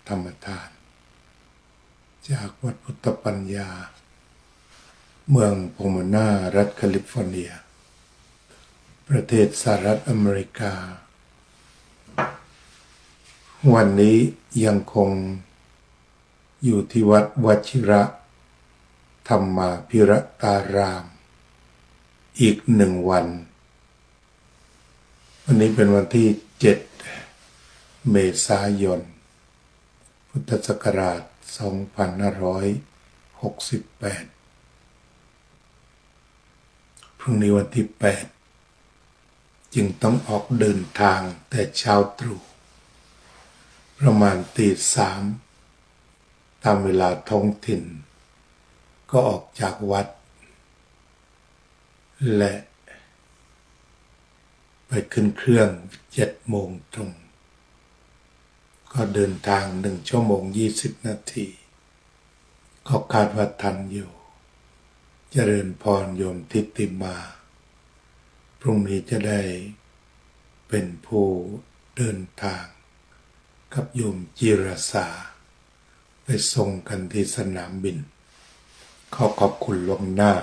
ธรรมทานจากวัดพุทธปัญญาเมืองโพโมนารัฐแคลิฟอร์เนียประเทศสหรัฐอเมริกาวันนี้ยังคงอยู่ที่วัดวชิระธรรมาภิรตารามอีก1 วันวันนี้เป็นวันที่7 เมษายนพุทธศักราช2568พรุ่งนี้วันที่8จึงต้องออกเดินทางแต่เช้าตรู่ประมาณตี 3ตามเวลาท้องถิ่นก็ออกจากวัดและไปขึ้นเครื่อง7 โมงตรงก็เดินทาง1 ชั่วโมง 20 นาทีก็คาดว่าทันอยู่เจริญพรโยมทิติมาพรุ่งนี้จะได้เป็นผู้เดินทางกับโยมจิรสาไปส่งกันที่สนามบินขอขอบคุณล่วงหน้า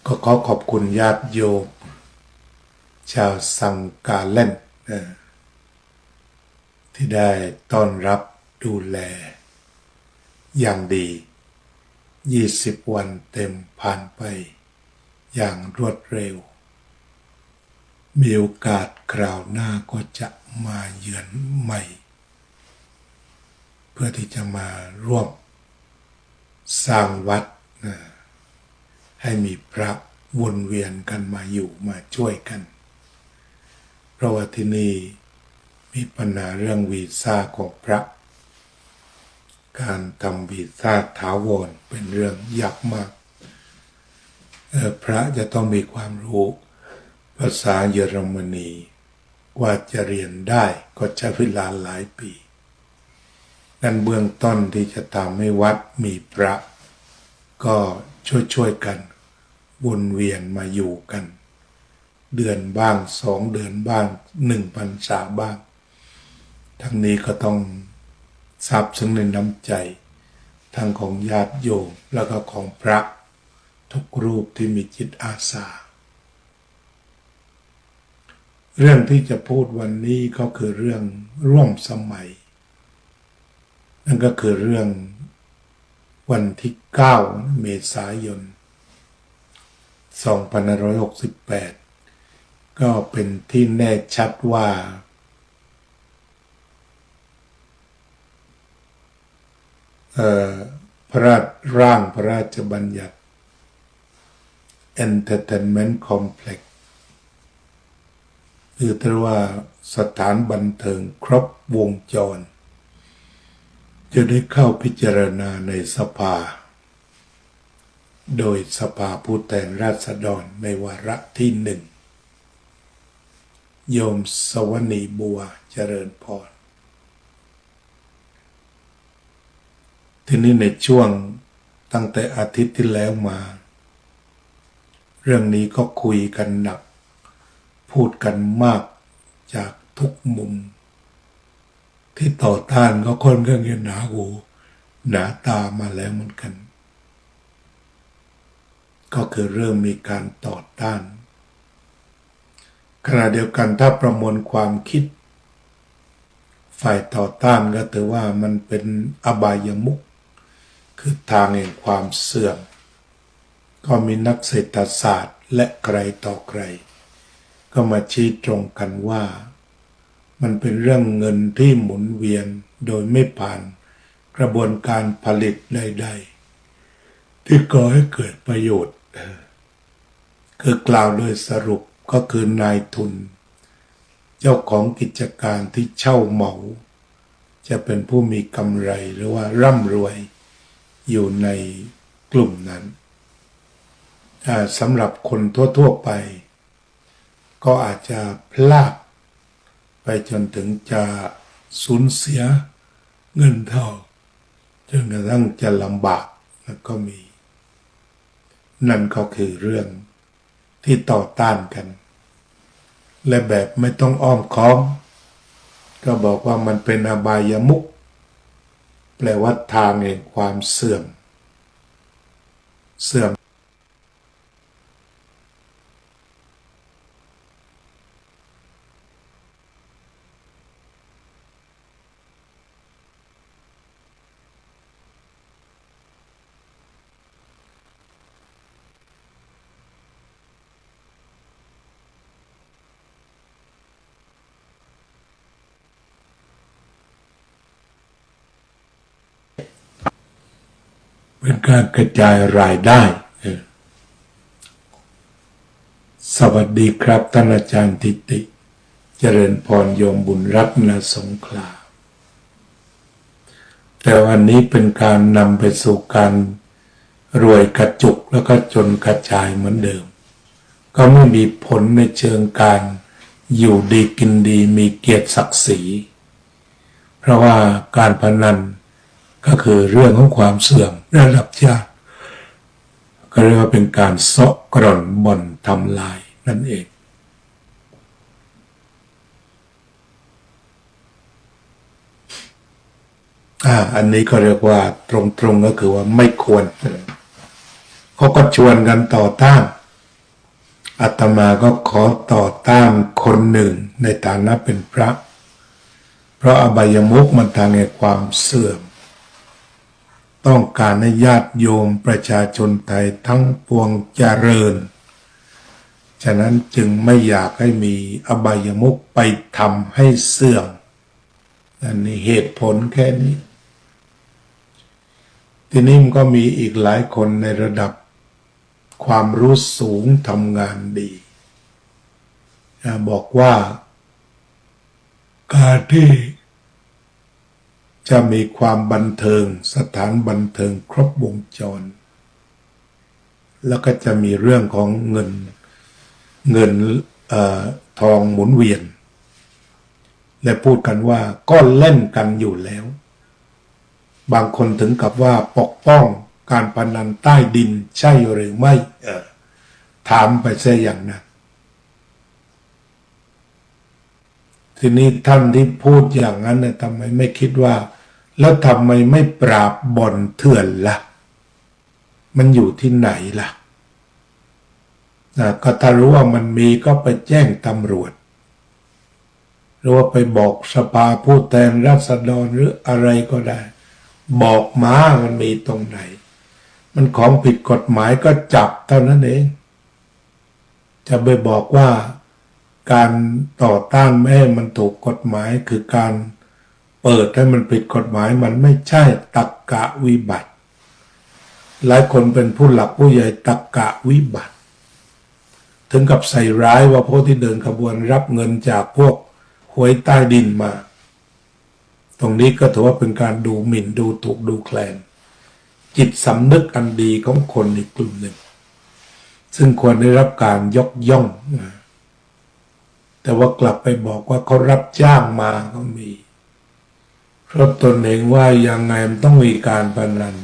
ก็ขอขอบคุณญาติโยมชาวสังกาเล่นที่ได้ต้อนรับดูแลอย่างดี20 วันเต็มผ่านไปอย่างรวดเร็วมีโอกาสคราวหน้าก็จะมาเยือนใหม่เพื่อที่จะมาร่วมสร้างวัดให้มีพระวนเวียนกันมาอยู่มาช่วยกันเพราะว่าที่นี่มีปัญหาเรื่องวีซ่าของพระการทำวีซ่าถาวรเป็นเรื่องยากมากพระจะต้องมีความรู้ภาษาเยอรมนีกว่าจะเรียนได้ก็ใช้เวลาหลายปีนั่นเบื้องต้นที่จะทำให้วัดมีพระก็ช่วยกันวนเวียนมาอยู่กันเดือนบ้าง2 เดือนบ้าง1 พรรษาบ้างทั้งนี้ก็ต้องซาบซึ้งในน้ำใจทั้งของญาติโยมแล้วก็ของพระทุกรูปที่มีจิตอาสาเรื่องที่จะพูดวันนี้ก็คือเรื่องร่วมสมัยนั่นก็คือเรื่องวันที่9 เมษายน 2568ก็เป็นที่แน่ชัดว่าพระราชร่างพระราชบัญญัติ Entertainment Complex คือเรียกว่าสถานบันเทิงครบวงจรจะได้เข้าพิจารณาในสภาโดยสภาผู้แทนราษฎรในวาระที่1โยมสวนีบัวเจริญพรทีนี้ในช่วงตั้งแต่อาทิตย์ที่แล้วมาเรื่องนี้ก็คุยกันหนักพูดกันมากจากทุกมุมที่ต่อต้านก็ค่อนข้างจะหนาหูหนาตามาแล้วเหมือนกันก็คือเริ่มมีการต่อต้านขณะเดียวกันถ้าประมวลความคิดฝ่ายต่อต้านก็ถือว่ามันเป็นอบายมุขคือทางแห่งความเสื่อมก็มีนักเศรษฐศาสตร์และใครต่อใครก็มาชี้ตรงกันว่ามันเป็นเรื่องเงินที่หมุนเวียนโดยไม่ผ่านกระบวนการผลิตใดๆที่ก่อให้เกิดประโยชน์คือกล่าวโดยสรุปก็คือนายทุนเจ้าของกิจการที่เช่าเหมาจะเป็นผู้มีกำไรหรือว่าร่ำรวยอยู่ในกลุ่มนั้นสำหรับคนทั่วๆไปก็อาจจะพลาดไปจนถึงจะสูญเสียเงินทองจนกระทั่งจะลำบากแล้วก็มีนั่นก็คือเรื่องที่ต่อต้านกันและแบบไม่ต้องอ้อมค้อม ก็บอกว่ามันเป็นอบายมุขแปลว่าทางแห่งความเสื่อมเป็นการกระจายรายได้สวัสดีครับท่านอาจารย์ทิติเจริญพรโยมบุญรัตนสงขลาแต่วันนี้เป็นการนำไปสู่การรวยกระจุกแล้วก็จนกระจายเหมือนเดิมก็ไม่มีผลในเชิงการอยู่ดีกินดีมีเกียรติศักดิ์ศรีเพราะว่าการพนันก็คือเรื่องของความเสื่อมระดับชาติก็เรียกว่าเป็นการเซาะกร่อนบ่อนทำลายนั่นเองอันนี้ก็เรียกว่าตรงๆก็คือว่าไม่ควรเขาก็ชวนกันต่อต้านอาตมาก็ขอต่อต้านคนหนึ่งในฐานะเป็นพระเพราะอบายมุขมันทางแห่งความเสื่อมต้องการให้ญาติโยมประชาชนไทยทั้งปวงเจริญฉะนั้นจึงไม่อยากให้มีอบายมุขไปทำให้เสื่อมอันนี้เหตุผลแค่นี้ทีนี้มันก็มีอีกหลายคนในระดับความรู้สูงทำงานดีบอกว่าการที่จะมีความบันเทิงสถานบันเทิงครบวงจรแล้วก็จะมีเรื่องของเงินทองหมุนเวียนและพูดกันว่าก็เล่นกันอยู่แล้วบางคนถึงกับว่าปกป้องการพนันใต้ดินใช่หรือไม่ถามไปซะอย่างนั้นทีนี้ท่านที่พูดอย่างนั้นเนี่ยทำไมไม่คิดว่าแล้วทำไมไม่ปราบบ่อนเถื่อนล่ะมันอยู่ที่ไหนล่ะก็ถ้ารู้ว่ามันมีก็ไปแจ้งตำรวจหรือว่าไปบอกสภาผู้แทนราษฎรหรืออะไรก็ได้บอกมามันมีตรงไหนมันของผิดกฎหมายก็จับเท่านั้นเองจะไปบอกว่าการต่อต้านไม่ให้มันถูกกฎหมายคือการเปิดให้มันผิดกฎหมายมันไม่ใช่ตรรกะวิบัติหลายคนเป็นผู้หลักผู้ใหญ่ตรรกะวิบัติถึงกับใส่ร้ายว่าพวกที่เดินขบวนรับเงินจากพวกหวยใต้ดินมาตรงนี้ก็ถือว่าเป็นการดูหมิ่นดูถูกดูแคลนจิตสำนึกอันดีของคนอีกกลุ่มหนึ่งซึ่งควรได้รับการยกย่องแต่ว่ากลับไปบอกว่าเขารับจ้างมาก็มีเพราะตนเองว่ายังไงมันต้องมีการพนัน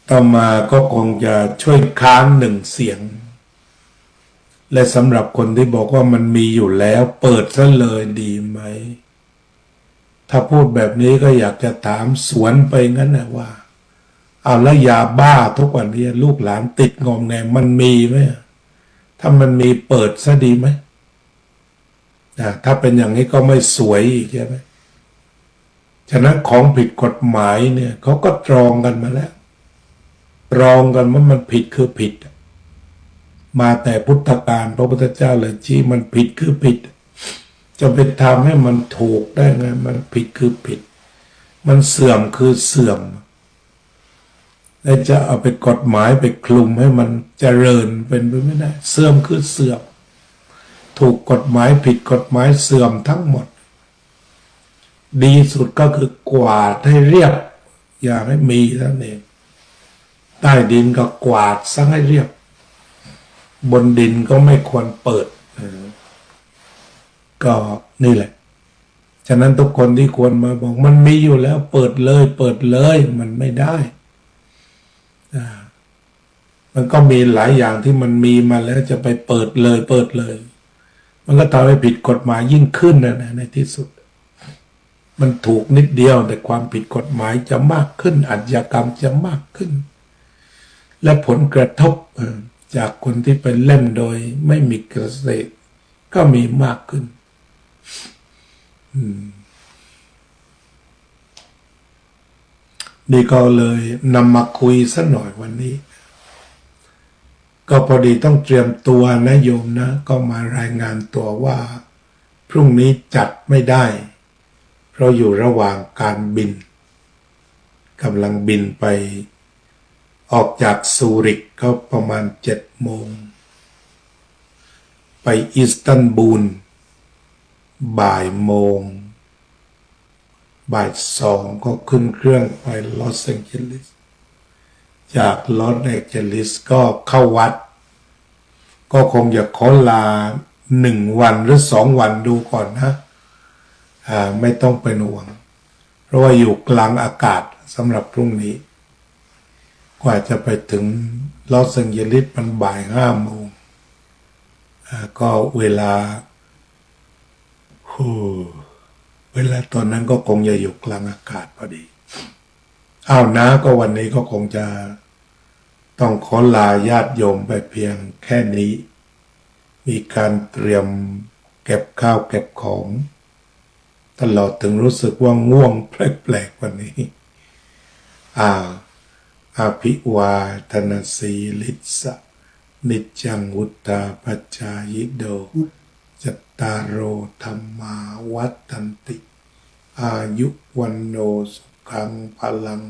ต่อมาก็คงจะช่วยค้านหนึ่งเสียงและสำหรับคนที่บอกว่ามันมีอยู่แล้วเปิดซะเลยดีไหมถ้าพูดแบบนี้ก็อยากจะถามสวนไปงั้นนะว่าเอาแล้วยาบ้าทุกวันนี้ลูกหลานติดงอมแงมมันมีไหมถ้ามันมีเปิดซะดีไหมถ้าเป็นอย่างนี้ก็ไม่สวยอีกใช่ไหมฉะนั้นของผิดกฎหมายเนี่ยเขาก็ตรองกันมาแล้วตรองกันว่ามันผิดคือผิดมาแต่พุทธกาลพระพุทธเจ้าเลยชี้มันผิดคือผิดจะไปทำให้มันถูกได้ไงมันผิดคือผิดมันเสื่อมคือเสื่อมและจะเอาไปกฎหมายไปคลุมให้มันเจริญเป็นไปไม่ได้เสื่อมคือเสื่อมถูกกฎหมายผิดกฎหมายเสื่อมทั้งหมดดีสุดก็คือกวาดให้เรียบอย่าให้มีนั่นเองใต้ดินก็กวาดซะให้เรียบบนดินก็ไม่ควรเปิดก็นี่แหละฉะนั้นทุกคนที่ควรมาบอกมันมีอยู่แล้วเปิดเลยมันไม่ได้มันก็มีหลายอย่างที่มันมีมาแล้วจะไปเปิดเลย มันก็ทำให้ผิดกฎหมายยิ่งขึ้นนะในที่สุด มันถูกนิดเดียวแต่ความผิดกฎหมายจะมากขึ้นอาชญากรรมจะมากขึ้น และผลกระทบจากคนที่ไปเล่นโดยไม่มีเกษตรก็มีมากขึ้นนี่ก็เลยนำมาคุยสักหน่อยวันนี้ ก็พอดีต้องเตรียมตัวนะโยมนะก็มารายงานตัวว่าพรุ่งนี้จัดไม่ได้เพราะอยู่ระหว่างการบินกำลังบินไปออกจากซูริกก็ประมาณ7 โมงไปอิสตันบูลบ่ายโมงบ่าย2ก็ขึ้นเครื่องไปลอสแองเจลิสจากลอสแองเจลิสก็เข้าวัดก็คงจะขอลา1 วันหรือ2 วันดูก่อนนะไม่ต้องเป็นห่วงเพราะว่าอยู่กลางอากาศสำหรับพรุ่งนี้กว่าจะไปถึงลอสแองเจลิสมันบ่าย5 โมงก็เวลาตอนนั้นก็คงจะอยู่กลางอากาศพอดีนะก็วันนี้ก็คงจะต้องขอลาญาติโยมไปเพียงแค่นี้มีการเตรียมเก็บข้าวเก็บของตลอดถึงรู้สึกว่าง่วงแปลกๆวันนี้อภิวาทนาสีลิสะนิจจังวุตาปัจจายิโดจัตตารโอธรรมาวัฏฏันติอายุวันโนสุขังพลัง